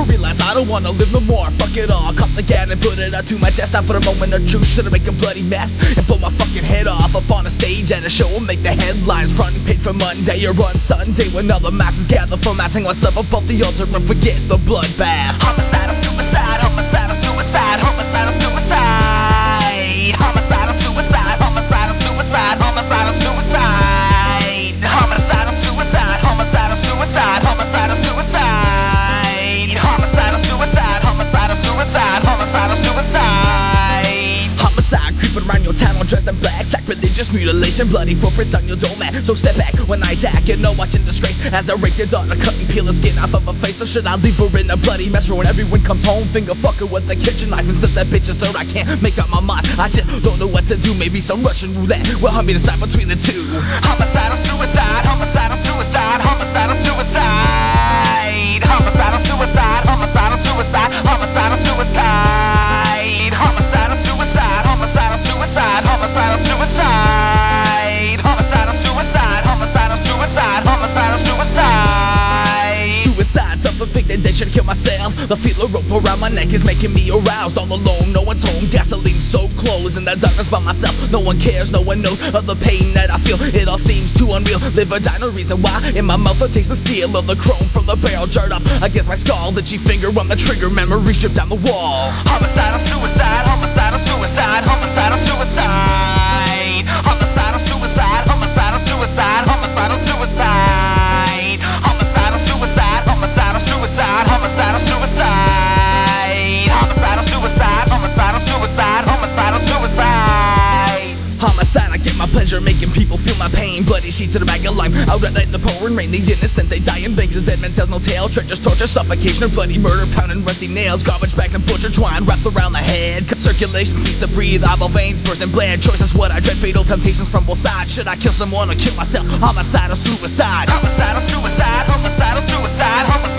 never realized I don't wanna live no more. Fuck it all, cop the gun and put it out to my chest. Out for the moment of truth, should I make a bloody mess and blow my fucking head off up on a stage at a show and make the headlines. Front page for Monday or on Sunday when all the masses gather for massing myself above the altar and forget the bloodbath. Homicidal suicide, homicidal suicide, homicidal suicide, homicidal suicide, homicidal suicide, homicidal suicide, homicidal suicide, homicidal suicide, homicidal suicide, homicidal suicide, homicidal suicide, homicidal suicide. Homicide creeping around your town all dressed in black, sacrilegious mutilation, bloody footprints on your doormat. So step back when I attack, you know watching disgrace as I rape your daughter, cut and peel the skin off of her face. So should I leave her in a bloody mess for when everyone comes home? Finger fucker with a kitchen knife and set that bitch's throat. I can't make up my mind, I just don't know what to do. Maybe some Russian roulette will help me decide between the two. Homicidal suicide, homicidal suicide, homicidal suicide, homicidal suicide, homicidal suicide, homicidal suicide, homicidal suicide, homicidal suicide, homicidal suicide, homicidal suicide, homicidal suicide, homicidal suicide. Suicide, self-inflicted, they should kill myself. The feel of rope around my neck is making me aroused. All alone, no one's home, gasoline so close. In the darkness by myself, no one cares, no one knows of the pain that I feel. It all seems too unreal, live or die, no reason why. In my mouth I taste the steel of the chrome from the barrel jarred up against my skull. The G-finger on the trigger, memory stripped down the wall. Homicidal suicide, homicidal suicide, homicidal suicide, homicidal suicide, homicidal suicide, homicidal suicide, homicidal suicide, homicidal suicide, homicidal suicide, homicidal suicide, homicidal suicide, homicidal suicide. Homicide, I get my pleasure making people feel my pain. Bloody sheets of the bag of lime, out at night in the pouring rain. The innocent, they die in banks. The dead man tells no tale. Treacherous torture, suffocation, or bloody murder, pounding rusty nails. Garbage bags and butcher twine wrapped around the head. Circulation cease to breathe, eyeball veins burst and bled. Choices what I dread, fatal temptations from both sides. Should I kill someone or kill myself? Homicidal suicide, homicidal suicide, homicidal suicide, homicidal